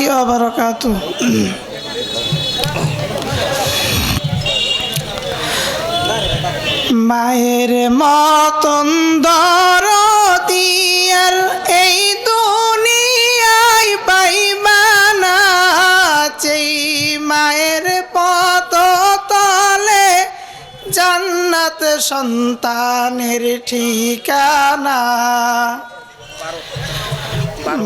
ওয়া বারাকাতুহু। মায়ের মতন দরদি আর এই দুনিয়ায় পাইবা না, যেই মায়ের পদতলে জান্নাত সন্তানের ঠিকানা।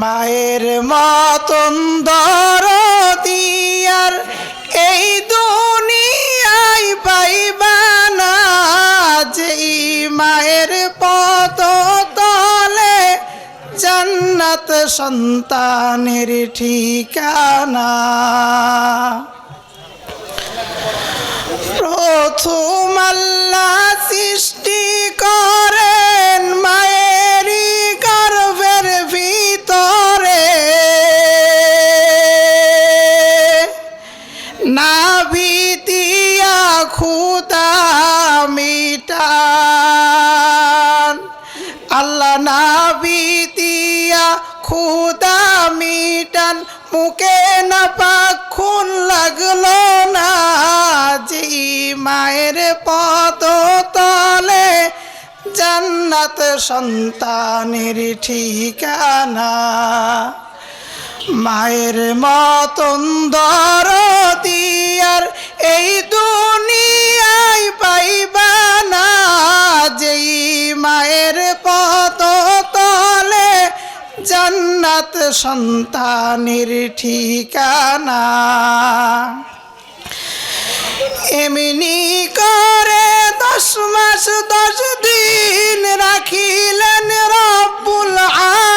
মায়ের মতন দরদি আর এই দুনিয়ায় পাইবা না, যেই মায়ের পদতলে জান্নাত সন্তানের ঠিকানা। প্রথম আল্লাহ সৃষ্টি করেন মায়েরই গর্ভের ভিতরে, নাভি দিয়া ক্ষুধা মিটান। আল্লাহ নাভি দিয়া ক্ষুধা মিটান, মুখে না পাক খুন লাগলো না, যেই মায়ের পদতলে জান্নাত সন্তানের ঠিকানা। মায়ের মতন দরদি আর এই দুনিয়ায় পাইবা না, যেই মায়ের পদতলে জান্নাত সন্তানের ঠিকানা। এমনি করে 10 মাস 10 দিন রাখিলেন রব্বুল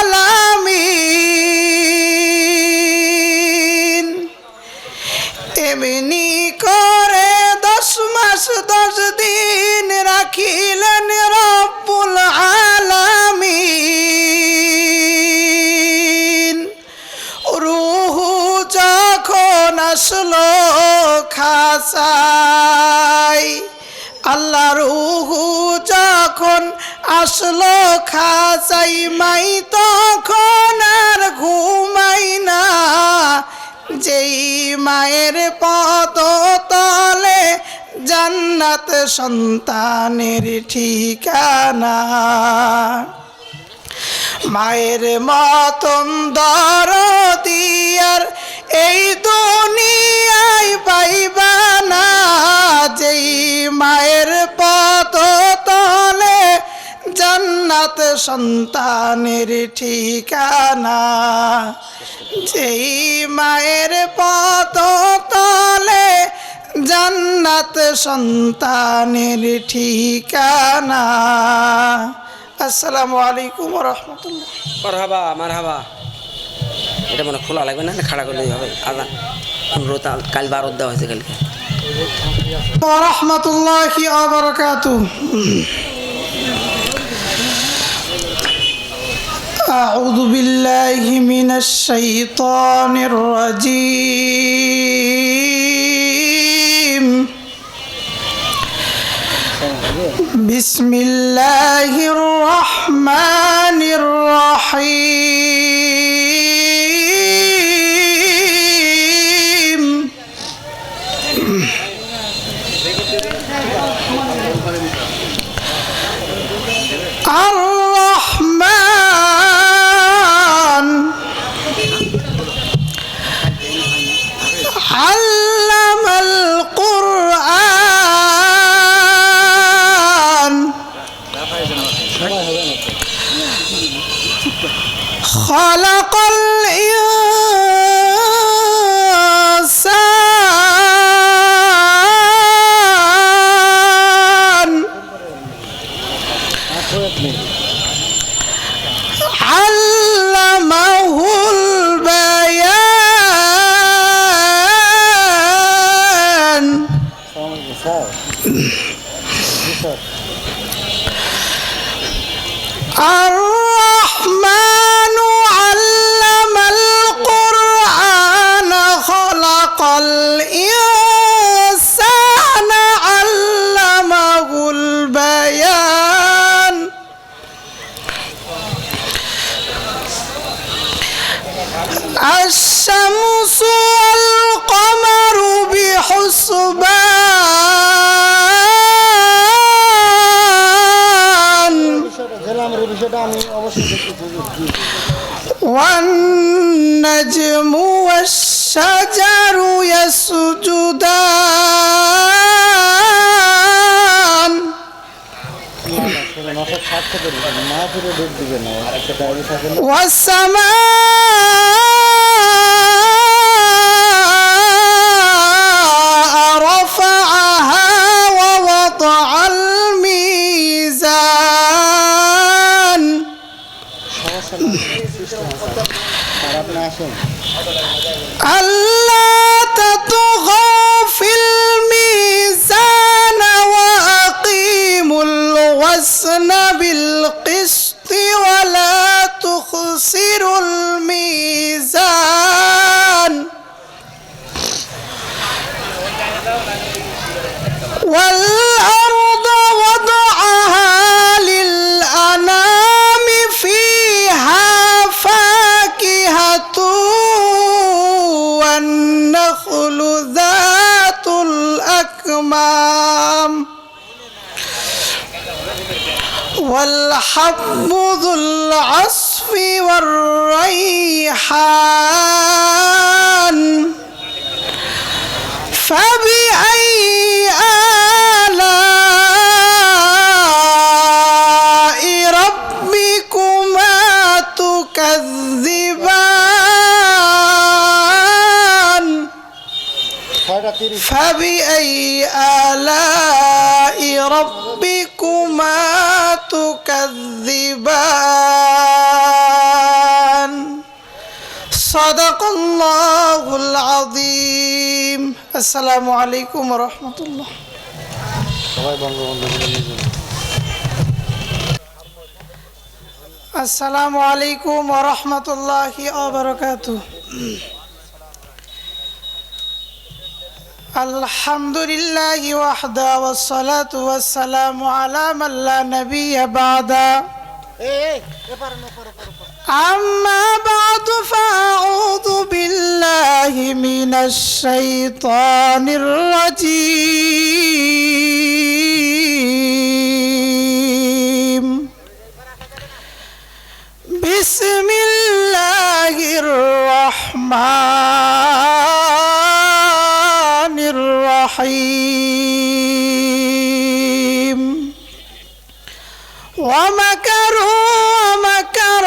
আলামিন। এমনি করে 10 মাস 10 দিন রাখিলেন রব্বুল আলামিন। রূহু যখন আসলো খাসাই, আল্লাহ রূহু যখন আসলো খাসাই, মাই তখন আর ঘুমাই না, যেই মায়ের পদতলে জান্নাত সন্তানের ঠিকানা। মায়ের মতন দরদি আর এই দুনিয়ায় পাইবা না, যেই মায়ের পদতলে জান্নাত সন্তানের ঠিকানা। যেই মায়ের পদতলে জান্নাত সন্তানের ঠিকানা। আসসালামু আলাইকুম ওয়া রাহমাতুল্লাহ। মারহাবা মারহাবা। এটা মনে খোলা লাগবে না, খাড়া করলেই হবে। আজান 15 কাল 12 দেওয়া হয়েছে কালকে। ওয়া রাহমাতুল্লাহি ওয়া বারাকাতুহু। আউযু বিল্লাহি মিনাশ শাইতানির রাজীম। বিসমিল্লাহির রহমানির রহিম। আর রহমান আল্লামাল কুরআন, খালাকাল ইনসান, আল্লামাহুল বায়ান। الشمس والقمر بحسبان والنجم والشجر يسجدان والسماء رفعها ووضع الميزان ألا تطغوا في الميزان وأقيموا الوزن بالقسط ولا تخسروا الميزان والأرض وضعها للأنام فيها فاكهة والنخل ذات الأكمام والحب ذو العصف والريحان فبأي آلاء ربكما تكذبان فبأي آلاء ربكما تكذبان صدق الله العظيم السلام عليكم ورحمة الله السلام عليكم ورحمة الله وبركاته الحمد لله وحده والصلاة والسلام على من لا نبي بعده أما بعد فأعوذ بالله من الشيطان الرجيم بسم الله الرحمن الرحيم ومكروا ومكر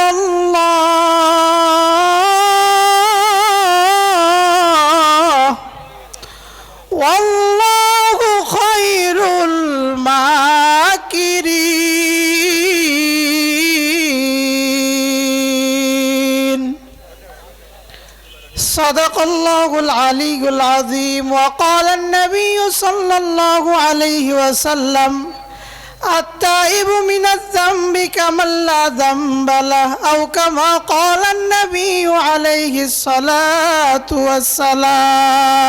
الله والله خير الماكرين صدق الله العلي العظيم وقال النبي صلى الله عليه وسلم التائب من الذنب كمن لا ذنب له أو كما قال النبي عليه الصلاة والسلام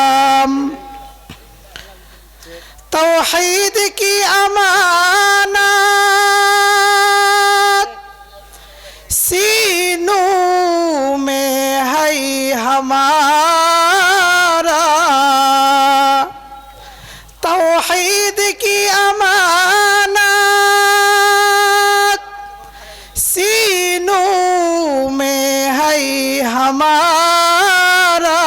توحید کی امانت سینوں میں ہے ہمارا توحید کی امانت سینوں میں ہے ہمارا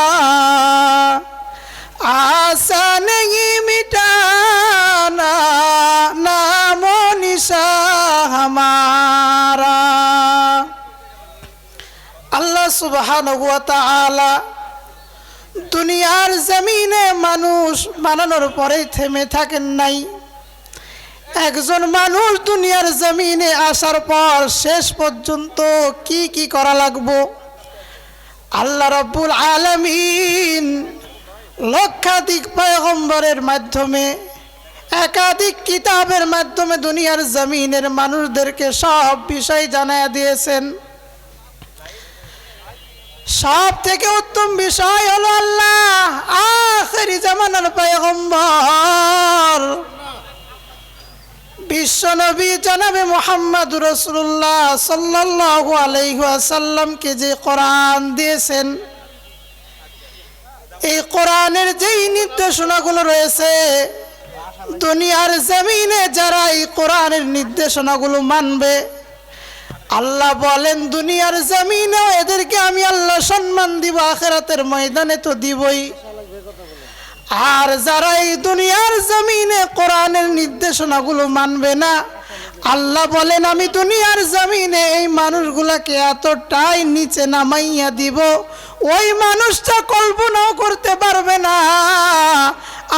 آسان نہیں مٹانا نام و نشان ہمارا আল্লাহ সুবহানাহু ওয়া তাআলা দুনিয়ার জমিনে মানুষ বানানোর পরে থেমে থাকেন নাই। একজন মানুষ দুনিয়ার জমিনে আসার পর শেষ পর্যন্ত কি কি করা লাগবে আল্লাহ রাব্বুল আলামিন লক্ষাধিক পয়গম্বরের মাধ্যমে একাধিক কিতাবের মাধ্যমে দুনিয়ার জমিনের মানুষদেরকে সব বিষয় জানায়া দিয়েছেন। সব থেকে উত্তম বিষয় হলো আল্লাহ আখিরি জামানার পয়গম্বর বিশ্বনবী জনাবে মুহাম্মদ রাসূলুল্লাহ সাল্লাল্লাহু আলাইহি ওয়াসাল্লামকে যে কোরআন দিয়েছেন এই কোরআনের যেই নির্দেশনাগুলো রয়েছে, দুনিয়ার জমিনে যারা এই কোরআনের নির্দেশনাগুলো মানবে, আল্লাহ বলেন দুনিয়ার জমিনে এদেরকে আমি আল্লাহ সম্মান দিব, আখিরাতের ময়দানে তো দিবই। আর যারা এই দুনিয়ার জমিনে কোরআনের নির্দেশনাগুলো মানবে না, আল্লাহ বলেন আমি দুনিয়ার জমিনে এই মানুষগুলাকে এতটাই নিচে নামাইয়া দিব, ওই মানুষটা কল্পনাও করতে পারবে না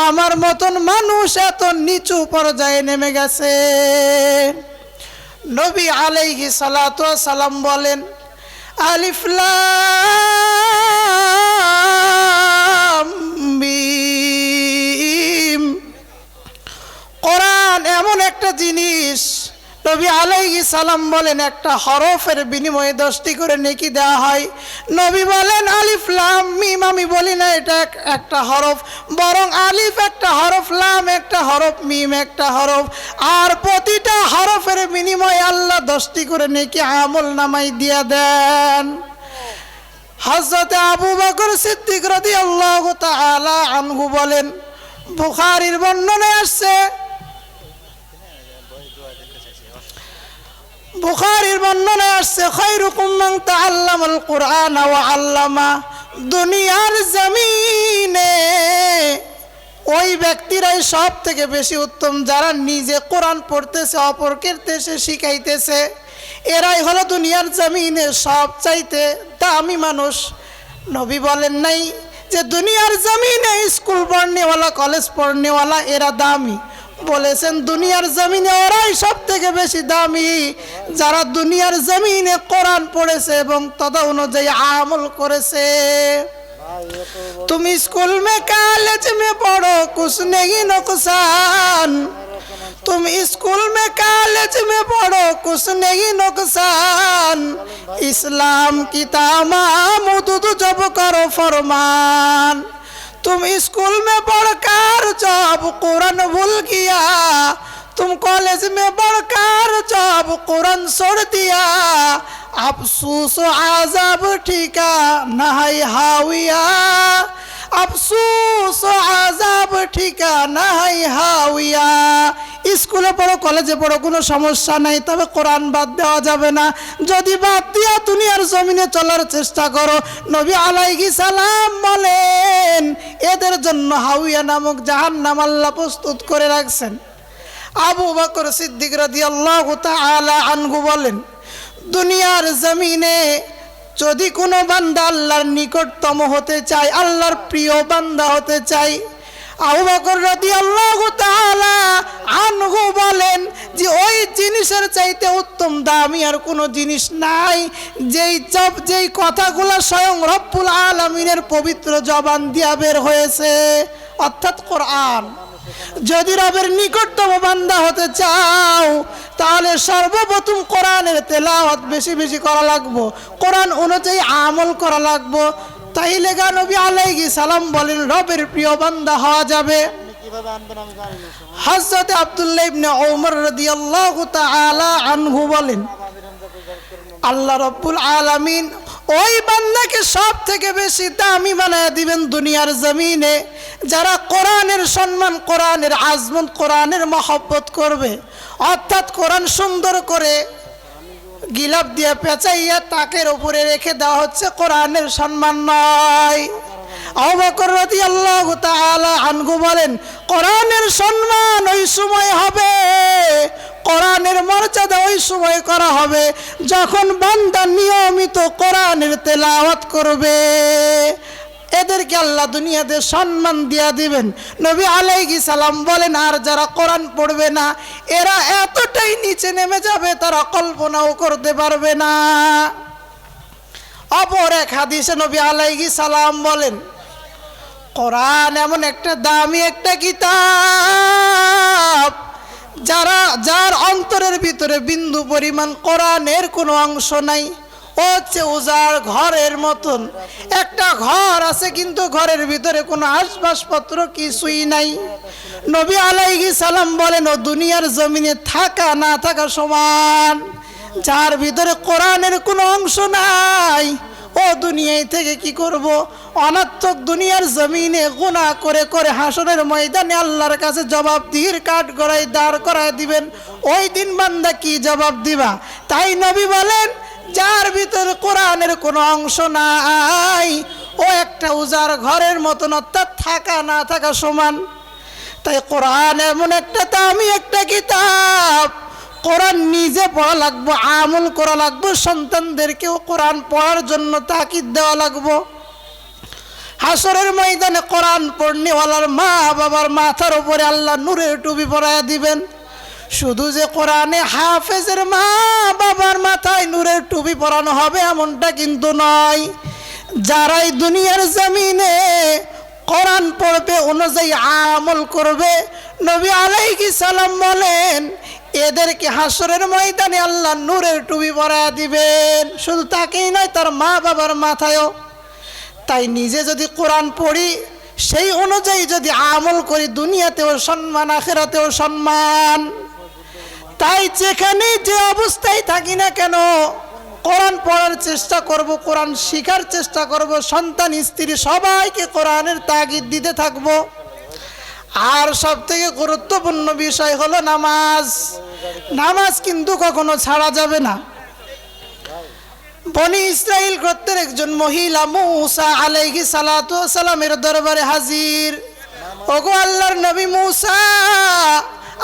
আমার মতন মানুষ এত নিচু পর্যায়ে নেমে গেছে। নবী আলাইহিস সালাতু ওয়াস সালাম বলেন, আলিফ লাম মিম, কোরআন এমন একটা জিনিস, নবী আলাইহিস সালাম বলেন একটা হরফের বিনিময়ে 10টি করে নেকি দেওয়া হয়। নবী বলেন আলিফ লাম মিম, আমি বলি না এটা একটা হরফ, বরং আলিফ একটা হরফ, লাম একটা হরফ, মিম একটা হরফ, আর প্রতিটা হরফের বিনিময়ে আল্লাহ 10টি করে নেকি আমল নামাই দিয়া দেন। হযরত আবু বকর সিদ্দিক রাদিয়াল্লাহু তাআলা আনহু বলেন, বুখারীর বর্ণনায় আসছে, খায়রুকুম মান তাআল্লামাল কুরআন ওয়া আল্লামা, দুনিয়ার জমিনে ওই ব্যক্তিরাই সব থেকে বেশি উত্তম যারা নিজে কোরআন পড়তেছে, অপরকে শিখাইতেছে, এরাই হলো দুনিয়ার জমিনে সবচাইতে দামি মানুষ। নবী বলেন নাই যে দুনিয়ার জমিনে স্কুল পড়নেওয়ালা, কলেজ পড়নেওয়ালা এরা দামি, বলেছেন দুনিয়ার জমিনে ওরাই সব থেকে বেশি দামি যারা দুনিয়ার জমিনে কোরআন পড়েছে এবং তদ অনুযায়ী আমল করেছে। तुम स्कूल में कॉलेज में पढ़ो कुछ नहीं नुकसान, तुम स्कूल में कॉलेज में पढ़ो कुछ नहीं नुकसान, इस्लाम की तमाम हुदूद जब करो फरमान, तुम स्कूल में पढ़कर जब कुरान भूल गया, तुम कॉलेज में पढ़कर जब कुरान छोड़ दिया, अफसोस आज़ाब ठिकाना है हाविया, अफसोस आज़ाब ठिकाना है हाविया। স্কুলে পড়ো, কলেজে পড়ো, কোনো সমস্যা নাই, তবে কোরআন বাদ দেওয়া যাবে না। যদি বাদ দিয়া দুনিয়ার জমিনে চলার চেষ্টা করো, নবী আলাইহিস সালাম বলেন এদের জন্য হাউয়া নামক জাহান্নাম আল্লাহ প্রস্তুত করে রাখছেন। আবু বকর সিদ্দিক রাদিয়াল্লাহু তাআলা আনহু বলেন, দুনিয়ার জমিনে যদি কোনো বান্দা আল্লাহর নিকটতম হতে চায়, আল্লাহর প্রিয় বান্দা হতে চায়, আবু বকর রাদিয়াল্লাহু তাআলা আনহু বলেন যে ওই জিনিসের চাইতে উত্তম দামি আর কোনো জিনিস নাই, যেই কথাগুলো স্বয়ং রব্বুল আলামিনের পবিত্র জবান দিয়া বের হয়েছে, অর্থাৎ কোরআন। যদি রবের নিকটতম বান্দা হতে চাও তাহলে সর্বপ্রথম কোরআনের তেলাওয়াত বেশি বেশি করা লাগবে, কোরআন অনুযায়ী আমল করা লাগবে, তাইলে নবী আলাইহিস সালাম বলেন রবের প্রিয় বান্দা হওয়া যাবে। হযরত আব্দুল্লাহ ইবনে ওমর রাদিয়াল্লাহু তাআলা আনহু বলেন, আল্লাহ রব্বুল আলামিন ওই বান্দাকে সব থেকে বেশি দামি বানায় দিবেন দুনিয়ার জমিনে যারা কোরআনের সম্মান, কোরআনের আজমত, কোরআনের মহব্বত করবে, অর্থাৎ কোরআন সুন্দর করে গিলাপ দিয়ে পেঁচাইয়া তাকের উপরে রেখে দেওয়া হচ্ছে, কোরআনের সম্মান নয়। আবু বকর রাদিয়াল্লাহু তাআলা আনহু বলেন, কোরআনের সম্মান ওই সময় হবে, কোরআনের মর্যাদা ওই সময় করা হবে যখন বান্দা নিয়মিত কোরআনের তেলাওয়াত করবে, এদেরকে আল্লাহ দুনিয়াতে সম্মান দিয়া দিবেন। নবী আলাইহিস সালাম বলেন আর যারা কোরআন পড়বে না এরা এতটাই নিচে নেমে যাবে তারা কল্পনাও করতে পারবে না। অপর এক হাদিসে নবী আলাইহিস সালাম বলেন, কোরআন এমন একটা দামি একটা কিতাব যার অন্তরের ভিতরে বিন্দু পরিমাণ কোরআনের কোনো অংশ নাই, ও হচ্ছে উজাড় ঘরের মতন, একটা ঘর আছে কিন্তু ঘরের ভিতরে কোনো আসবাবপত্র কিছুই নাই। নবী আলাইহিস সালাম বলেন ও দুনিয়ার জমিনে থাকা না থাকা সমান, যার ভিতরে কোরআনের কোনো অংশ নাই ও দুনিয়ায় থেকে কি করব? অনর্থক দুনিয়ার জমিনে গুনাহ করে করে হাসরের ময়দানে আল্লাহর কাছে জবাবদিহির কাঠ গড়াই দাঁড় করায় দিবেন। ওই দিন বান্দা কি জবাব দিবা? তাই নবী বলেন, যার ভিতরে কোরআনের কোনো অংশ নাই ও একটা উজাড় ঘরের মতন, অর্থাৎ থাকা না থাকা সমান। তাই কোরআন এমন একটা দামি একটা কিতাব, কোরআন নিজে পড়া লাগবে, আমল করা লাগবে, সন্তানদেরকেও কোরআন পড়ার জন্য তাকিদ দেওয়া লাগবে। হাসরের ময়দানে কোরআন পড়নেওয়ালার মা বাবার মাথার উপরে আল্লাহ নূরের টুপি পরাইয়া দিবেন। শুধু যে কোরআনে হাফেজের মা বাবার মাথায় নূরের টুপি পরানো হবে এমনটা কিন্তু নয়। যারাই দুনিয়ার জমিনে কোরআন পড়বে, অনুযায়ী আমল করবে, নবী আলাইহিস সালাম বলেন এদেরকে হাসরের ময়দানে আল্লাহ নূরের টুপি পরাইয়া দিবেন। শুধু তাকেই নয়, তার মা বাবার মাথায়ও। তাই নিজে যদি কোরআন পড়ি, সেই অনুযায়ী যদি আমল করি, দুনিয়াতেও সম্মান, আখিরাতেও সম্মান। তাই যেখানে যে অবস্থায় থাকি না কেন কোরআন পড়ার চেষ্টা করব, কোরআন শিখার চেষ্টা করব, সন্তান স্ত্রী সবাইকে কোরআনের তাগিদ দিতে থাকব। আর সব থেকে গুরুত্বপূর্ণ বিষয় হলো নামাজ। নামাজ কিন্তু কখনো ছাড়া যাবে না। বনি ইসরাইল গোত্রের একজন মহিলা মূসা আলাইহিস সালাতু ওয়াস সালামের দরবারে হাজির। ওগো আল্লাহর নবী মূসা,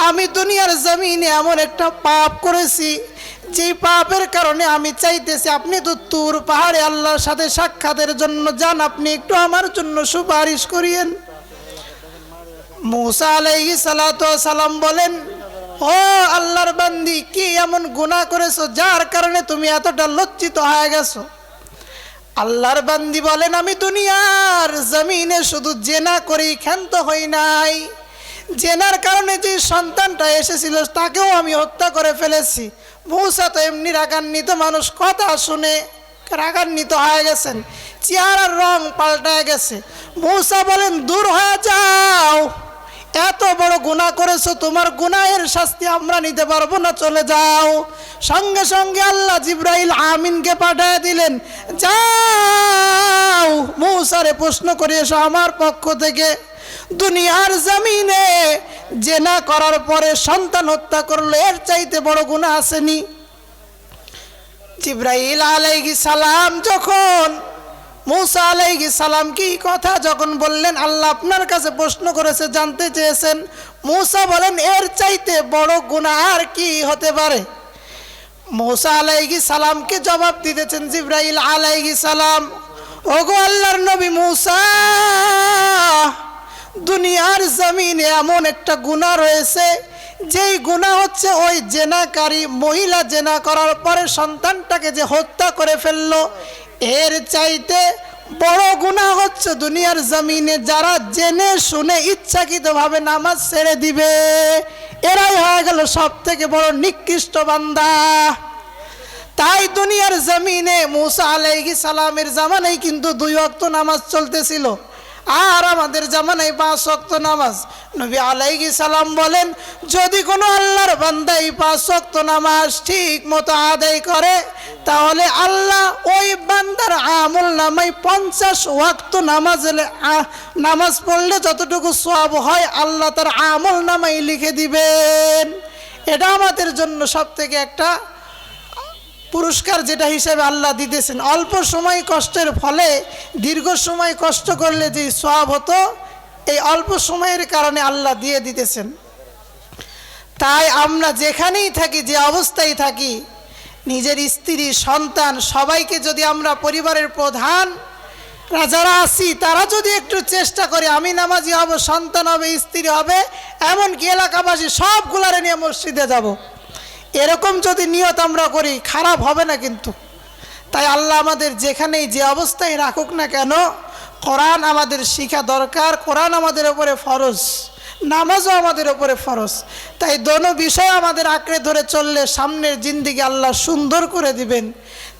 আমি দুনিয়ার জমিনে এমন একটা পাপ করেছি, যেই পাপের কারণে আমি চাইতেছি আপনি তো তুর পাহাড়ে আল্লাহর সাথে সাক্ষাতের জন্য যান, আপনি একটু আমার জন্য সুপারিশ করিয়েন। মূসা আলাইহিস সালাতু ওয়াস সালাম বলেন, ও আল্লাহর বান্দি, কি এমন গুনাহ করেছো যার কারণে তুমি এতটা লজ্জিত হয়ে গেছো? আল্লাহর বান্দি বলেন, আমি দুনিয়ার জমিনে শুধু জেনা করেই ক্ষান্ত হই নাই, জেনার কারণে যে সন্তানটা এসেছিল তাকেও আমি হত্যা করে ফেলেছি। মূসা তো এমনি রাগান্বিত মানুষ, কথা শুনে রাগান্বিত হয়ে গেছেন, চেহারার রং পাল্টায় গেছে। মূসা বলেন, দূর হয়ে যাও, এত বড় গুনাহ করেছো, তোমার গুনাহের শাস্তি আমরা নিতে পারবো না, চলে যাও। সঙ্গে সঙ্গে আল্লাহ জিবরাইল আমিনকে পাঠিয়ে দিলেন, যাও মূসারে প্রশ্ন করে এসো আমার পক্ষ থেকে, দুনিয়ার জমিনে জেনা করার পরে সন্তান হত্যা করলো, এর চাইতে বড় গুনাহ আসেনি? জিবরাইল আলাইহিস সালাম যখন মূসা আলাইহিস সালাম কি কথা যখন বললেন, আল্লাহ আপনার কাছে প্রশ্ন করেছে, জানতে চেয়েছেন, মূসা বলেন এর চাইতে বড় গুনাহ আর কি হতে পারে? মূসা আলাইহিস সালামকে জবাব দিতেছেন জিবরাইল আলাইহিস সালাম, ওগো আল্লাহর নবী মূসা, দুনিয়ার জমিনে এমন একটা গুনাহ রয়েছে, যেই গুনাহ হচ্ছে ওই জেনাকারী মহিলা জেনা করার পরে সন্তানটাকে যে হত্যা করে ফেললো, এর চাইতে বড় গুনাহ হচ্ছে দুনিয়ার জমিনে যারা জেনে শুনে ইচ্ছাকৃতভাবে নামাজ ছেড়ে দিবে, এরাই হয়ে গেল সব থেকে বড় নিকৃষ্ট বান্দা। তাই দুনিয়ার জমিনে মূসা আলাইহিস সালামের জামানায় কিন্তু 2 ওয়াক্ত নামাজ চলতেছিল, আর আমাদের জামানায় 5 ওয়াক্ত নামাজ। নবী আলাইহিস সালাম বলেন, যদি কোনো আল্লাহর বান্দা এই 5 ওয়াক্ত নামাজ ঠিক মতো আদায় করে, তাহলে আল্লাহ ওই বান্দার আমল নামায় 50 ওয়াক্ত নামাজ পড়লে যতটুকু সওয়াব হয় আল্লাহ তার আমল নামায় লিখে দিবেন। এটা আমাদের জন্য সব থেকে একটা পুরস্কার, যেটা হিসেবে আল্লাহ দিতেছেন। অল্প সময় কষ্টের ফলে দীর্ঘ সময় কষ্ট করলে যে সওয়াব হতো, এই অল্প সময়ের কারণে আল্লাহ দিয়ে দিতেছেন। তাই আমরা যেখানেই থাকি, যে অবস্থায় থাকি, নিজের স্ত্রী সন্তান সবাইকে যদি আমরা পরিবারের প্রধান যারা আছি তারা যদি একটু চেষ্টা করি, আমি নামাজি হব, সন্তান হবে, স্ত্রী হবে, এমনকি এলাকাবাসী সবগুলারে নিয়ে মসজিদে যাব, এরকম যদি নিয়ত আমরা করি, খারাপ হবে না কিন্তু। তাই আল্লাহ আমাদের যেখানেই যে অবস্থায় রাখুক না কেন, কোরআন আমাদের শিখা দরকার, কোরআন আমাদের উপরে ফরজ, নামাজও আমাদের উপরে ফরজ। তাই দোনো বিষয় আমাদের আঁকড়ে ধরে চললে সামনের জিন্দেগি আল্লাহ সুন্দর করে দিবেন।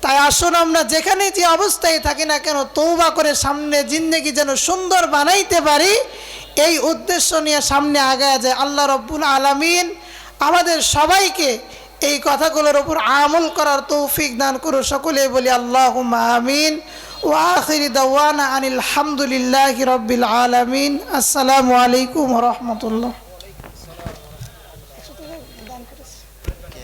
তাই আসুন আমরা যেখানে যে অবস্থায় থাকি না কেন, তওবা করে সামনে জিন্দেগি যেন সুন্দর বানাইতে পারি, এই উদ্দেশ্য নিয়ে সামনে আগায় যায়। আল্লাহ রব্বুল আলামিন আমাদের সবাইকে এই কথাগুলোর উপর আমল করার তৌফিক দান করুন। সকলেই বলি আল্লাহুম্মা আমিন। ওয়া আখিরি দাওয়ানা আনিল হামদুলিল্লাহি রাব্বিল আলামিন। আসসালামু আলাইকুম ওয়া রাহমাতুল্লাহ।